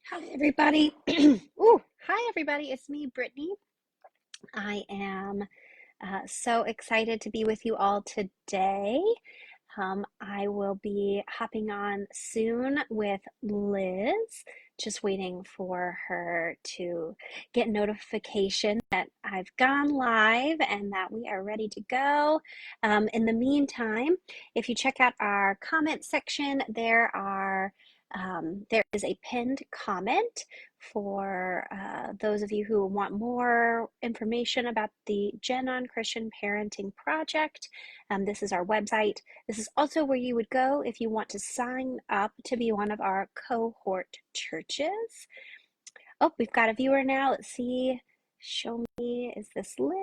Hi, everybody. Ooh, hi, everybody. It's me, Brittany. I am so excited to be with you all today. I will be hopping on soon with Liz, just waiting for her to get notification that I've gone live and that we are ready to go. In the meantime, if you check out our comment section, there is a pinned comment for those of you who want more information about the Gen On Christian Parenting Project. This is our website. This is also where you would go if you want to sign up to be one of our cohort churches. Oh, we've got a viewer now. Let's see. Show me. Is this Liz?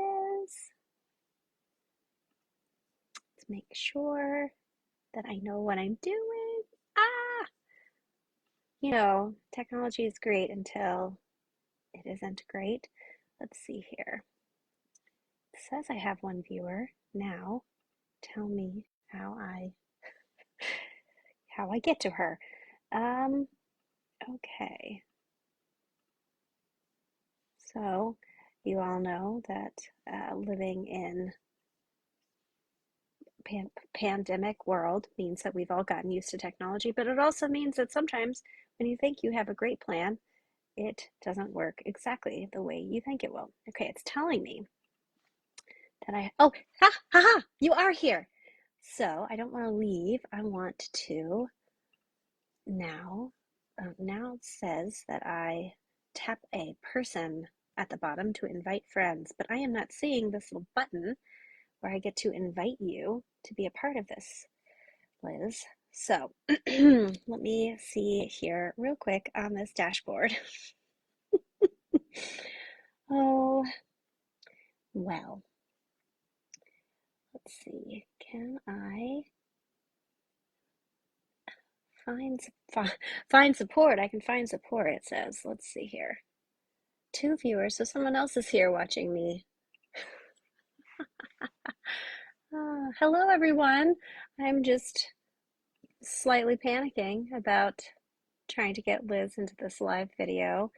Let's make sure that I know what I'm doing. Ah, technology is great until it isn't great. Let's see here. It says I have one viewer. Now, tell me how I get to her. Okay. So, you all know that living in pandemic world means that we've all gotten used to technology, but it also means that sometimes when you think you have a great plan, it doesn't work exactly the way you think it will. Okay, it's telling me that you are here. So I don't want to leave. I want to now, now it says that I tap a person at the bottom to invite friends, but I am not seeing this little button where I get to invite you to be a part of this, Liz. So let me see here real quick on this dashboard. Oh, well, let's see. Can I find find support? I can find support, it says. Let's see here. 2 viewers, so someone else is here watching me. Hello, everyone. I'm just slightly panicking about trying to get Liz into this live video.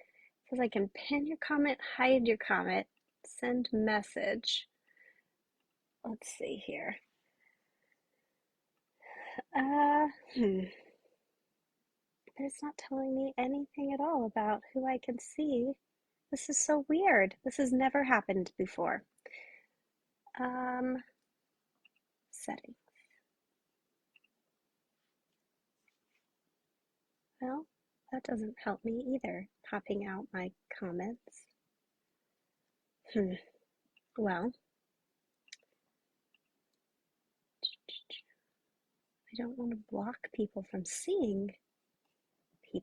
It says I can pin your comment, hide your comment, send message. Let's see here. But it's not telling me anything at all about who I can see. This is so weird. This has never happened before. Settings. Well, that doesn't help me either, popping out my comments. Well, I don't want to block people from seeing us.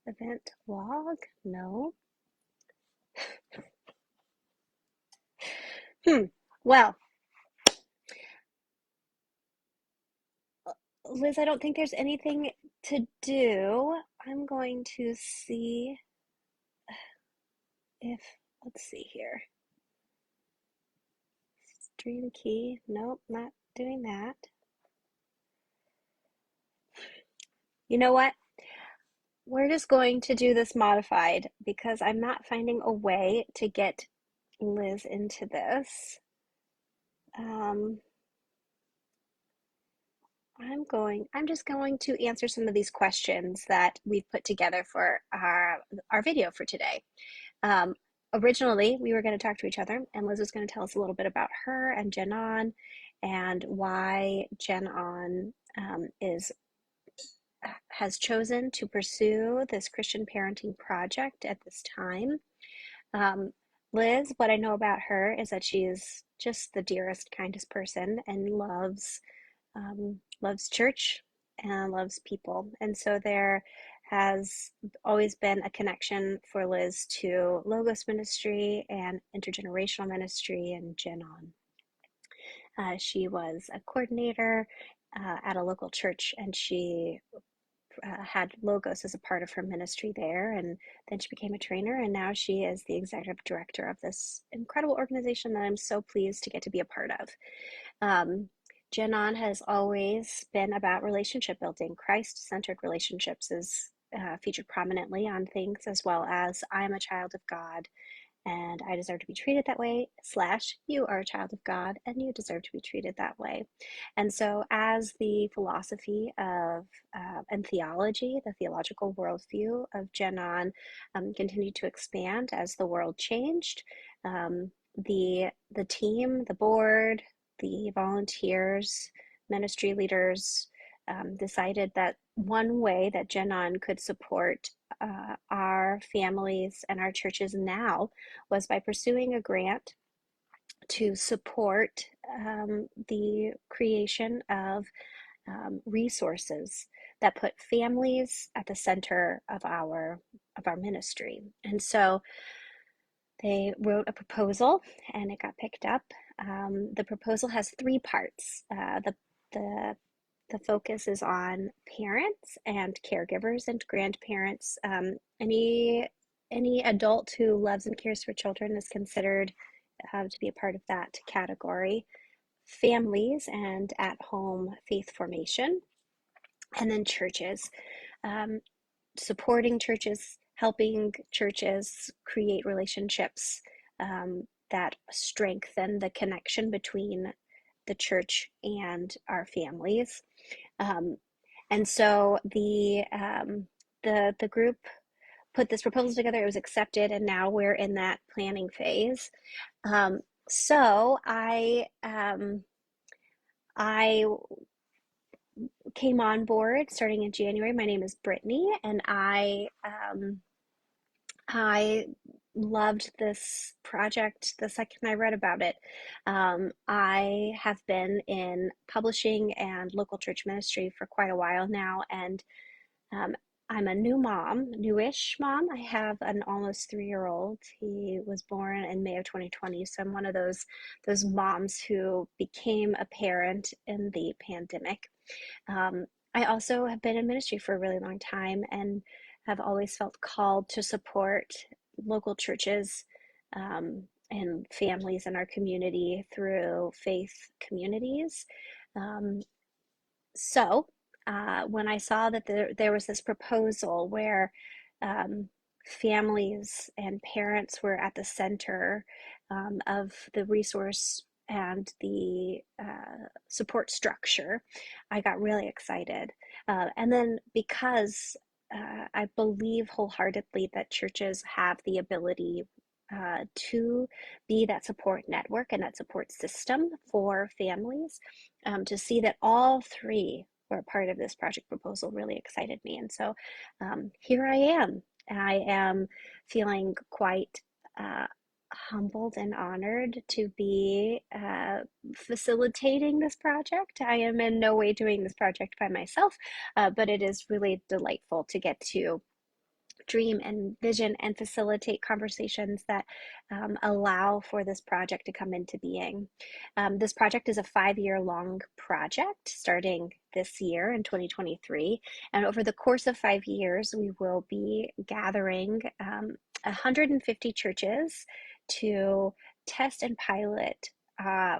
Event log? No. Well, Liz, I don't think there's anything to do. I'm going to see if, let's see here. Stream key. Nope, not doing that. You know what? We're just going to do this modified because I'm not finding a way to get Liz into this. I'm just going to answer some of these questions that we've put together for our video for today. Originally, we were going to talk to each other, and Liz was going to tell us a little bit about her and Gen On and why Gen On has chosen to pursue this Christian parenting project at this time. Liz, what I know about her is that she is just the dearest, kindest person and loves church and loves people. And so there has always been a connection for Liz to Logos ministry and intergenerational ministry and Gen On. She was a coordinator at a local church, and she had Logos as a part of her ministry there, and then she became a trainer, and now she is the executive director of this incredible organization that I'm so pleased to get to be a part of. Genon has always been about relationship building. Christ-centered relationships is featured prominently on things, as well as I am a child of God and I deserve to be treated that way, slash, you are a child of God and you deserve to be treated that way. And so, as the philosophy of and theology, the theological worldview of Genon continued to expand as the world changed, the team, the board, the volunteers, ministry leaders decided that one way that Genon could support our families and our churches now was by pursuing a grant to support the creation of resources that put families at the center of our ministry. And so they wrote a proposal and it got picked up. The proposal has three parts. The the focus is on parents and caregivers and grandparents. Any adult who loves and cares for children is considered to be a part of that category. Families and at-home faith formation, and then churches. Um, Supporting churches, helping churches create relationships that strengthen the connection between the church and our families. Um, and so the group put this proposal together. It was accepted, and now we're in that planning phase. Um, so I came on board starting in January. My name is Brittany, and I loved this project the second I read about it. I have been in publishing and local church ministry for quite a while now, and um, I'm a new mom, newish mom. I have an almost 3-year-old. He was born in May of 2020, so I'm one of those moms who became a parent in the pandemic. Um, I also have been in ministry for a really long time and have always felt called to support local churches and families in our community through faith communities. Um, so when I saw that there was this proposal where um, families and parents were at the center of the resource and the support structure, I got really excited. And then because I believe wholeheartedly that churches have the ability to be that support network and that support system for families, to see that all three were part of this project proposal really excited me. And so here I am. I am feeling quite humbled and honored to be facilitating this project. I am in no way doing this project by myself, but it is really delightful to get to dream and vision and facilitate conversations that allow for this project to come into being. This project is a 5-year long project starting this year in 2023. And over the course of 5 years, we will be gathering 150 churches to test and pilot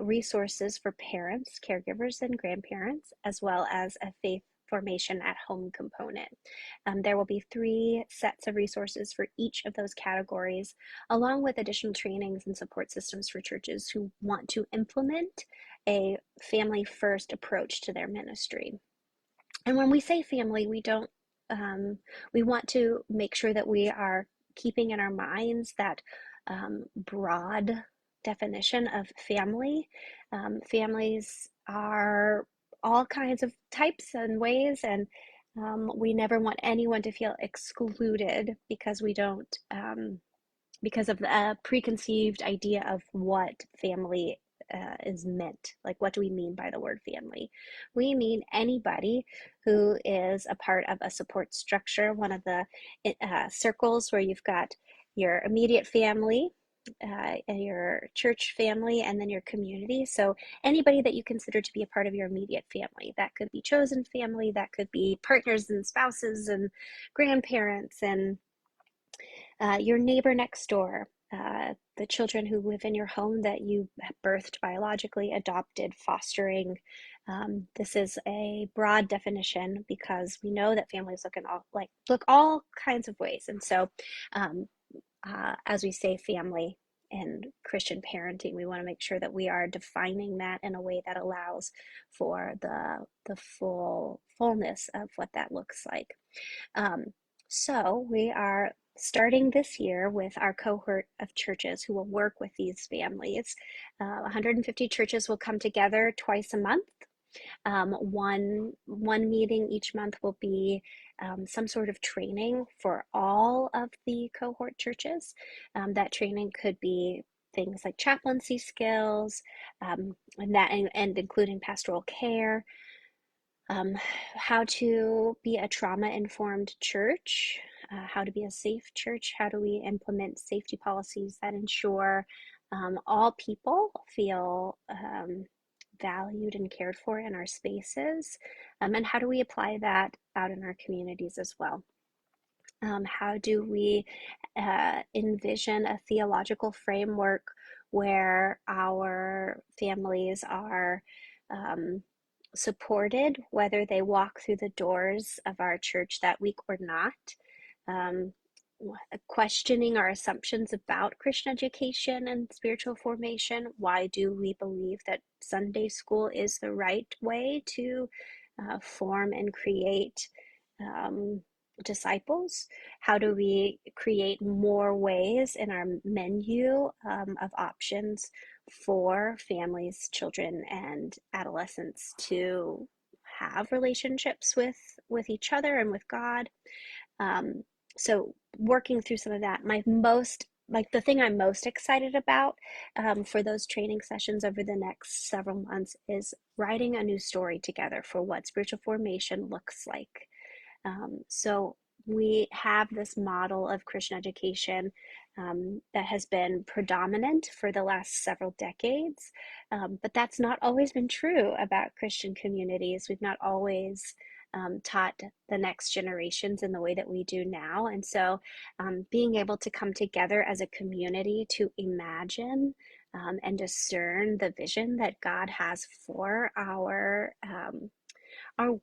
resources for parents, caregivers, and grandparents, as well as a faith formation at home component. There will be 3 sets of resources for each of those categories, along with additional trainings and support systems for churches who want to implement a family first approach to their ministry. And when we say family, we want to make sure that we are keeping in our minds that broad definition of family. Families are all kinds of types and ways, and we never want anyone to feel excluded because we don't, because of the preconceived idea of what family is meant. Like, what do we mean by the word family? We mean anybody who is a part of a support structure, one of the circles where you've got your immediate family, and your church family, and then your community. So anybody that you consider to be a part of your immediate family. That could be chosen family, that could be partners and spouses and grandparents and your neighbor next door. the children who live in your home that you birthed biologically, adopted, fostering. This is a broad definition because we know that families look all kinds of ways. And so, um, as we say family and Christian parenting, we want to make sure that we are defining that in a way that allows for the fullness of what that looks like. Um, so we are starting this year with our cohort of churches who will work with these families. 150 churches will come together twice a month. One meeting each month will be some sort of training for all of the cohort churches. That training could be things like chaplaincy skills, and including pastoral care, um, how to be a trauma-informed church, how to be a safe church, how do we implement safety policies that ensure all people feel valued and cared for in our spaces, and how do we apply that out in our communities as well. How do we envision a theological framework where our families are um, supported, whether they walk through the doors of our church that week or not? Um, Questioning our assumptions about Christian education and spiritual formation. Why do we believe that Sunday school is the right way to form and create um, disciples? How do we create more ways in our menu of options for families, children, and adolescents to have relationships with each other and with God? Um, so working through some of that, the thing I'm most excited about for those training sessions over the next several months is writing a new story together for what spiritual formation looks like. So we have this model of Christian education that has been predominant for the last several decades, but that's not always been true about Christian communities. We've not always taught the next generations in the way that we do now. And so being able to come together as a community to imagine and discern the vision that God has for our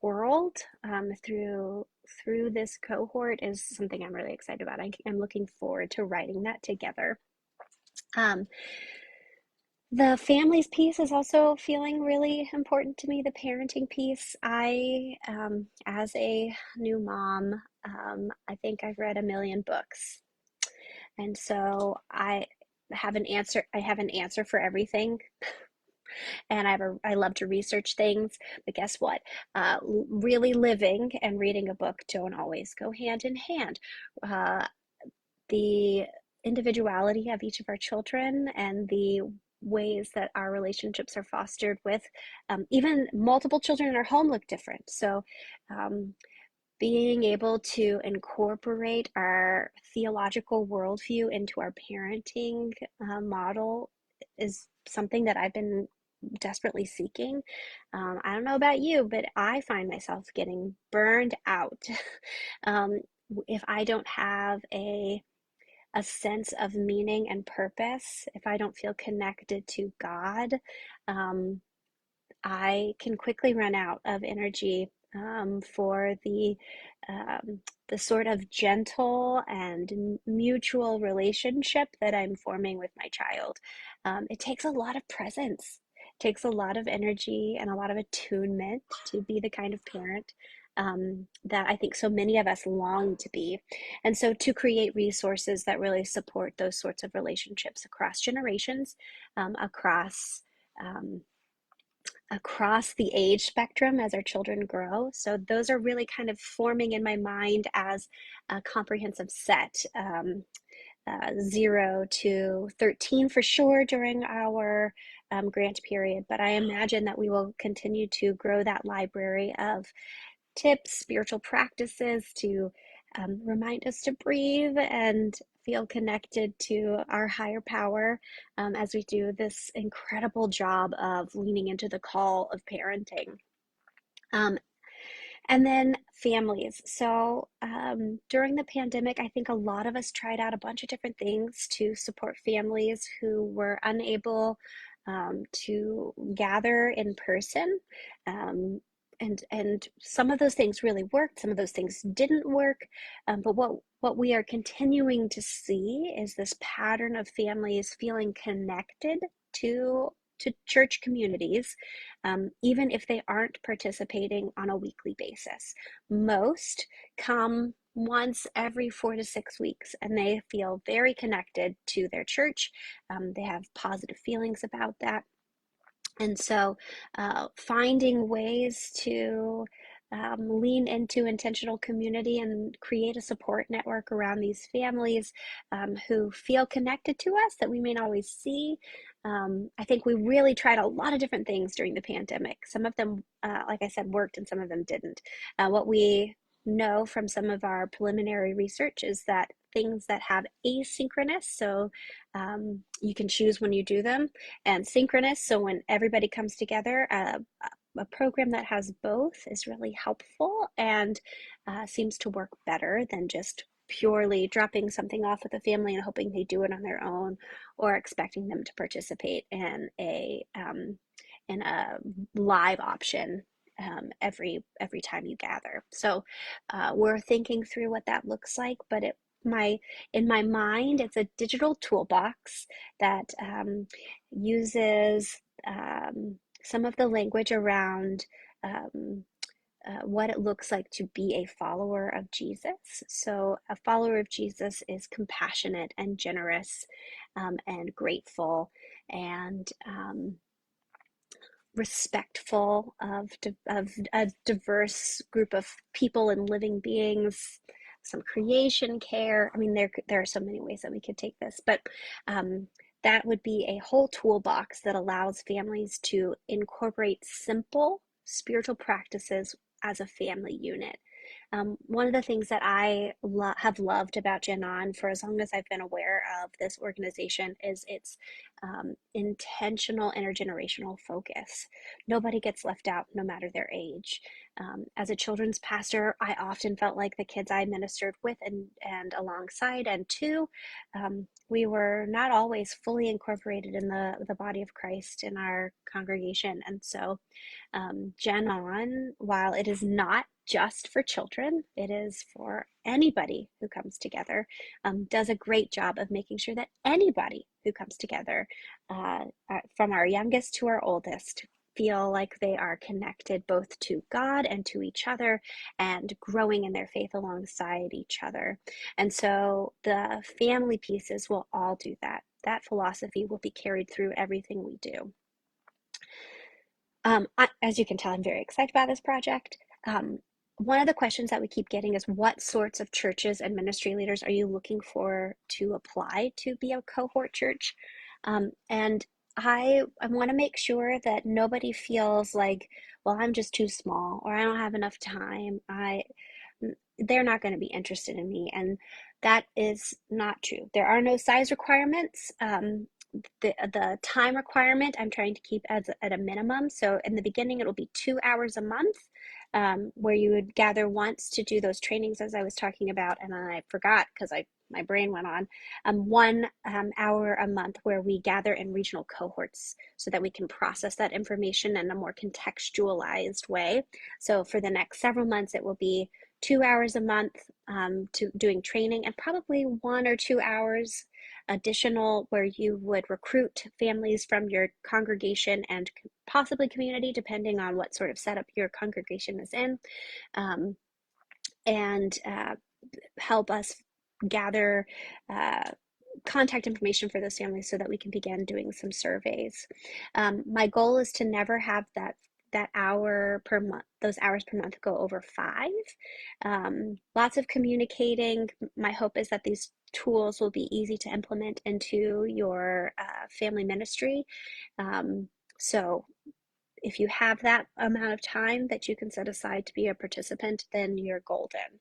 world through this cohort is something I'm really excited about. I'm looking forward to writing that together. Um, the families piece is also feeling really important to me, the parenting piece. As a new mom, I think I've read a million books. And so I have an answer for everything. And I love to research things, but guess what? Really living and reading a book don't always go hand in hand. Uh, the individuality of each of our children and the ways that our relationships are fostered with even multiple children in our home look different. So um, being able to incorporate our theological worldview into our parenting model is something that I've been desperately seeking. I don't know about you, but I find myself getting burned out um, if I don't have a sense of meaning and purpose, if I don't feel connected to God. I can quickly run out of energy for the sort of gentle and mutual relationship that I'm forming with my child. It takes a lot of presence, it takes a lot of energy and a lot of attunement to be the kind of parent that I think so many of us long to be. And so to create resources that really support those sorts of relationships across generations, across um, across the age spectrum as our children grow. So those are really kind of forming in my mind as a comprehensive set. 0 to 13 for sure during our grant period, but I imagine that we will continue to grow that library of tips, spiritual practices to remind us to breathe and feel connected to our higher power as we do this incredible job of leaning into the call of parenting. Um, And then families. So during the pandemic, I think a lot of us tried out a bunch of different things to support families who were unable to gather in person. Um, and some of those things really worked, some of those things didn't work. But what we are continuing to see is this pattern of families feeling connected to to church communities, even if they aren't participating on a weekly basis. Most come once every 4 to 6 weeks, and they feel very connected to their church. They have positive feelings about that. And so, finding ways to lean into intentional community and create a support network around these families who feel connected to us that we may not always see. I think we really tried a lot of different things during the pandemic. Some of them, like I said, worked and some of them didn't. What we know from some of our preliminary research is that things that have asynchronous, so you can choose when you do them, and synchronous, so when everybody comes together, a program that has both is really helpful and seems to work better than just purely dropping something off with a family and hoping they do it on their own, or expecting them to participate in a live option every time you gather. So we're thinking through what that looks like, but my in my mind, it's a digital toolbox that uses some of the language around what it looks like to be a follower of Jesus. So, a follower of Jesus is compassionate and generous and grateful and respectful of a diverse group of people and living beings, some creation care. I mean, there are so many ways that we could take this, but that would be a whole toolbox that allows families to incorporate simple spiritual practices as a family unit. One of the things that I have loved about Janan for as long as I've been aware of this organization is its intentional intergenerational focus. Nobody gets left out, no matter their age. As a children's pastor, I often felt like the kids I ministered with and alongside and to, we were not always fully incorporated in the body of Christ in our congregation. And so Gen On, while it is not just for children, it is for anybody who comes together, does a great job of making sure that anybody who comes together, from our youngest to our oldest, feel like they are connected both to God and to each other and growing in their faith alongside each other. And so the family pieces will all do that. That philosophy will be carried through everything we do. As you can tell, I'm very excited about this project. One of the questions that we keep getting is, what sorts of churches and ministry leaders are you looking for to apply to be a cohort church? And I want to make sure that nobody feels like, well, I'm just too small, or I don't have enough time. They're not going to be interested in me, and that is not true. There are no size requirements. The time requirement I'm trying to keep as at a minimum. So in the beginning, it'll be 2 hours a month, where you would gather once to do those trainings as I was talking about, and then I forgot because my brain went on. 1 hour a month where we gather in regional cohorts so that we can process that information in a more contextualized way. So for the next several months, it will be 2 hours a month to doing training, and probably 1 or 2 hours additional where you would recruit families from your congregation and possibly community, depending on what sort of setup your congregation is in, um, and help us gather contact information for those families so that we can begin doing some surveys. My goal is to never have that hour per month, those hours per month, go over 5. Lots of communicating. My hope is that these tools will be easy to implement into your family ministry. So if you have that amount of time that you can set aside to be a participant, then you're golden.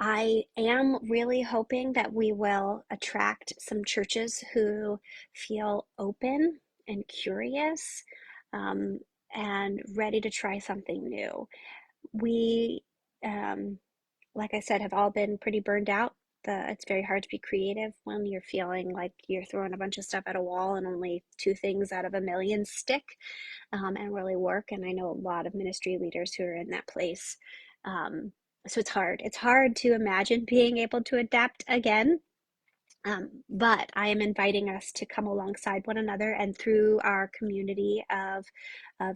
I am really hoping that we will attract some churches who feel open and curious, and ready to try something new. we, um, like I said, have all been pretty burned out. It's very hard to be creative when you're feeling like you're throwing a bunch of stuff at a wall and only two things out of a million stick, and really work. And I know a lot of ministry leaders who are in that place. Um, so it's hard. It's hard to imagine being able to adapt again. But I am inviting us to come alongside one another, and through our community of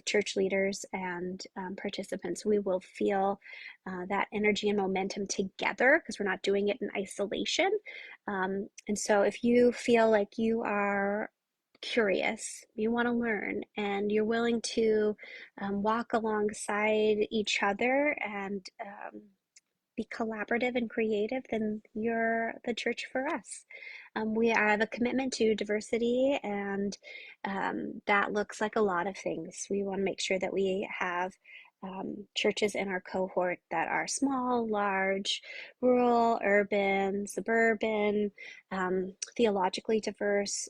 church leaders and participants, we will feel that energy and momentum together because we're not doing it in isolation. And so if you feel like you are curious, you want to learn, and you're willing to walk alongside each other and be collaborative and creative, then you're the church for us. We have a commitment to diversity, and that looks like a lot of things. We want to make sure that we have churches in our cohort that are small, large, rural, urban, suburban, theologically diverse.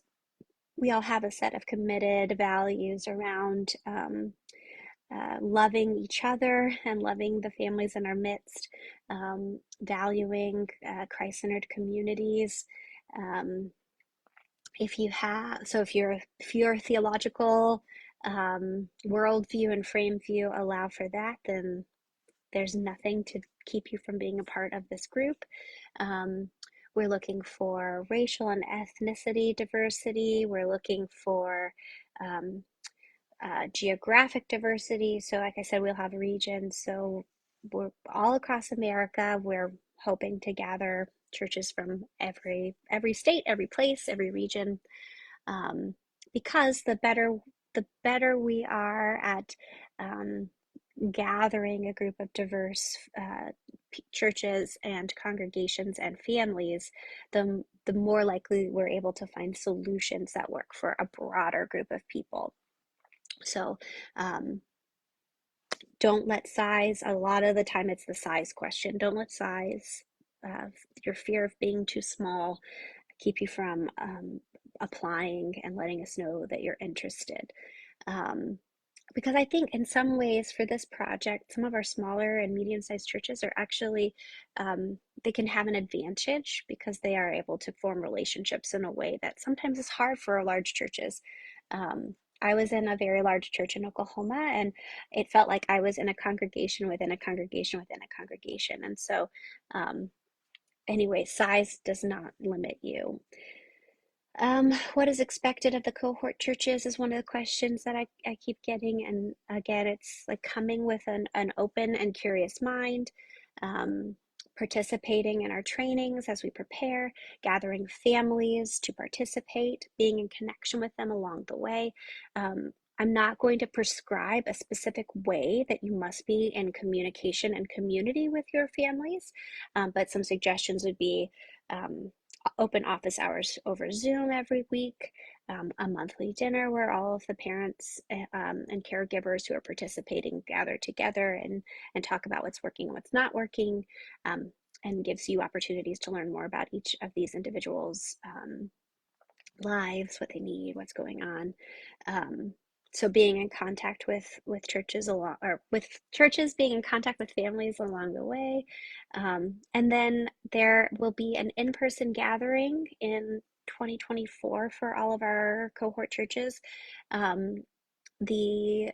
We all have a set of committed values around loving each other and loving the families in our midst, valuing Christ-centered communities. Um, if your theological worldview and frame view allow for that, then there's nothing to keep you from being a part of this group. Um, we're looking for racial and ethnicity diversity. We're looking for um, geographic diversity. So, like I said, we'll have regions. So, we're all across America. We're hoping to gather churches from every state, every place, every region, um, because the better we are at um, gathering a group of diverse churches and congregations and families, the more likely we're able to find solutions that work for a broader group of people. So um, don't let size, a lot of the time it's the size question. Don't let size, uh, your fear of being too small, keep you from applying and letting us know that you're interested. Um, because I think in some ways for this project, some of our smaller and medium-sized churches are actually, they can have an advantage because they are able to form relationships in a way that sometimes is hard for large churches. I was in a very large church in Oklahoma, and it felt like I was in a congregation within a congregation within a congregation. And so, anyway, size does not limit you. What is expected of the cohort churches is one of the questions that I keep getting. And again, it's like coming with an open and curious mind, um, participating in our trainings as we prepare, gathering families to participate, being in connection with them along the way. I'm not going to prescribe a specific way that you must be in communication and community with your families, but some suggestions would be um, open office hours over Zoom every week, a monthly dinner where all of the parents and caregivers who are participating gather together and talk about what's working and what's not working, and gives you opportunities to learn more about each of these individuals' lives, what they need, what's going on. Um, so being in contact with churches along, or with churches, being in contact with families along the way, and then there will be an in-person gathering in 2024 for all of our cohort churches. Um, the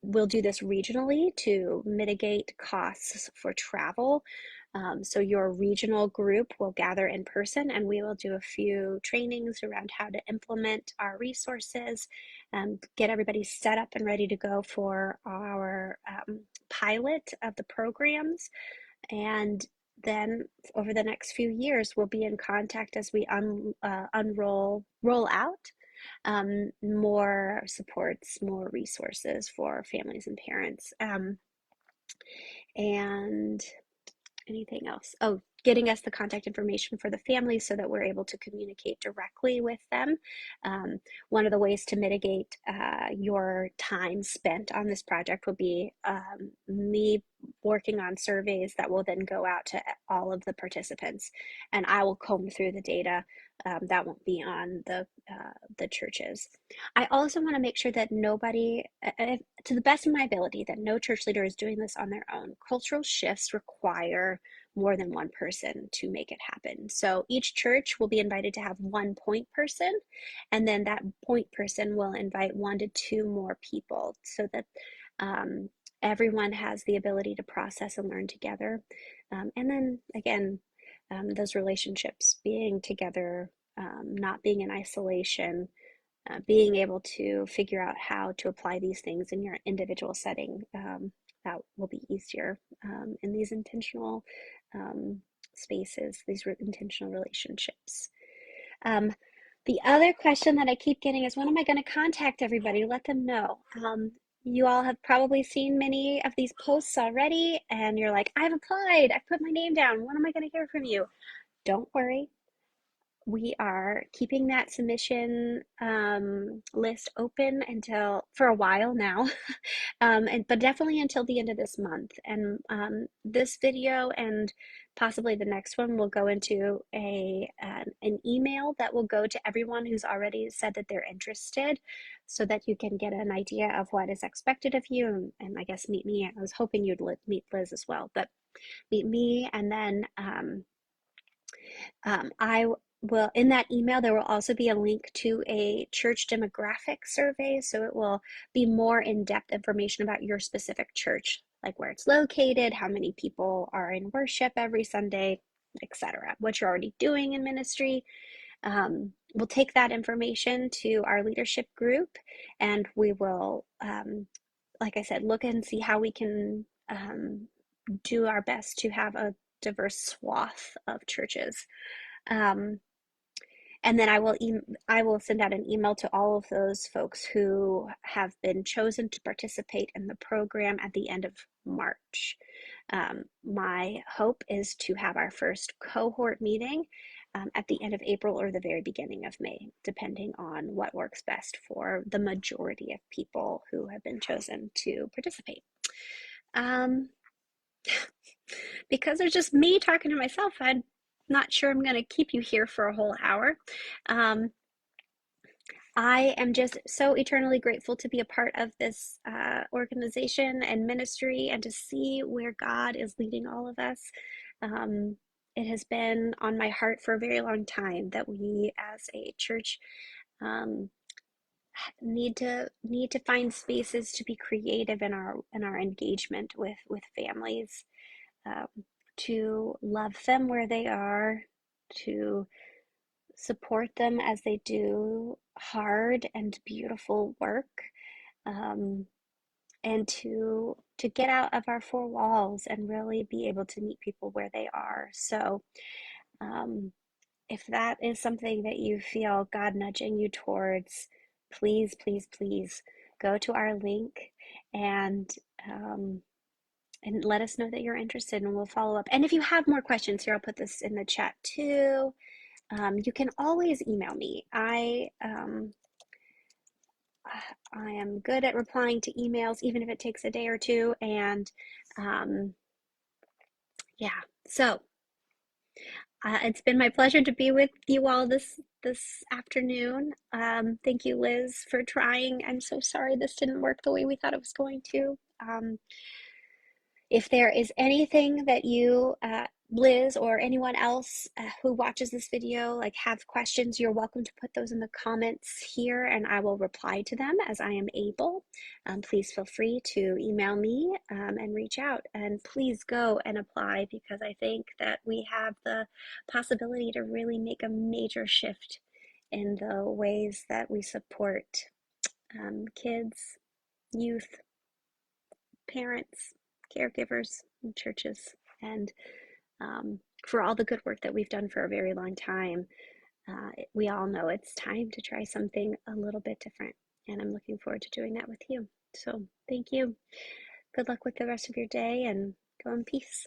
We'll do this regionally to mitigate costs for travel. So your regional group will gather in person, and we will do a few trainings around how to implement our resources, get everybody set up and ready to go for our pilot of the programs. And then over the next few years, we'll be in contact as we roll out more supports, more resources for families and parents. And anything else? Oh, getting us the contact information for the families so that we're able to communicate directly with them. Um, One of the ways to mitigate your time spent on this project will be me working on surveys that will then go out to all of the participants, and I will comb through the data. That won't be on the churches. I also want to make sure that nobody, to the best of my ability, that no church leader is doing this on their own. Cultural shifts require more than one person to make it happen. So each church will be invited to have one point person, and then that point person will invite 1 to 2 more people so that um, everyone has the ability to process and learn together. And then again, those relationships, being together, not being in isolation, being able to figure out how to apply these things in your individual setting, that will be easier in these intentional spaces, these intentional relationships. Um, the other question that I keep getting is, when am I going to contact everybody? Let them know. You all have probably seen many of these posts already, and you're like, I've applied, I've put my name down. When am I going to hear from you? Don't worry, we are keeping that submission list open until for a while now, but definitely until the end of this month. And this video and possibly the next one will go into an email that will go to everyone who's already said that they're interested, so that you can get an idea of what is expected of you. And I guess meet me. I was hoping you'd meet Liz as well, but meet me, and then I will, in that email, there will also be a link to a church demographic survey. So it will be more in-depth information about your specific church, like where it's located, how many people are in worship every Sunday, etc. What you're already doing in ministry. We'll take that information to our leadership group, and we will, like I said, look and see how we can do our best to have a diverse swath of churches. Um, and then I will send out an email to all of those folks who have been chosen to participate in the program at the end of March. My hope is to have our first cohort meeting at the end of April or the very beginning of May, depending on what works best for the majority of people who have been chosen to participate. Um, because there's just me talking to myself, I'm not sure I'm going to keep you here for a whole hour. Um, I am just so eternally grateful to be a part of this organization and ministry, and to see where God is leading all of us. It has been on my heart for a very long time that we as a church um, need to find spaces to be creative in our engagement with families, um, to love them where they are, to support them as they do hard and beautiful work, um, and to get out of our 4 walls and really be able to meet people where they are. So um, if that is something that you feel God nudging you towards, please, please, please go to our link and um, and let us know that you're interested, and we'll follow up. And if you have more questions, here, I'll put this in the chat too. You can always email me. I am good at replying to emails, even if it takes a day or two. And um, yeah, so it's been my pleasure to be with you all this afternoon. Thank you, Liz, for trying. I'm so sorry this didn't work the way we thought it was going to. If there is anything that you, Liz, or anyone else who watches this video, like, have questions, you're welcome to put those in the comments here, and I will reply to them as I am able. Please feel free to email me and reach out, and please go and apply, because I think that we have the possibility to really make a major shift in the ways that we support kids, youth, parents, caregivers, and churches, and for all the good work that we've done for a very long time. We all know it's time to try something a little bit different, and I'm looking forward to doing that with you. So thank you. Good luck with the rest of your day, and go in peace.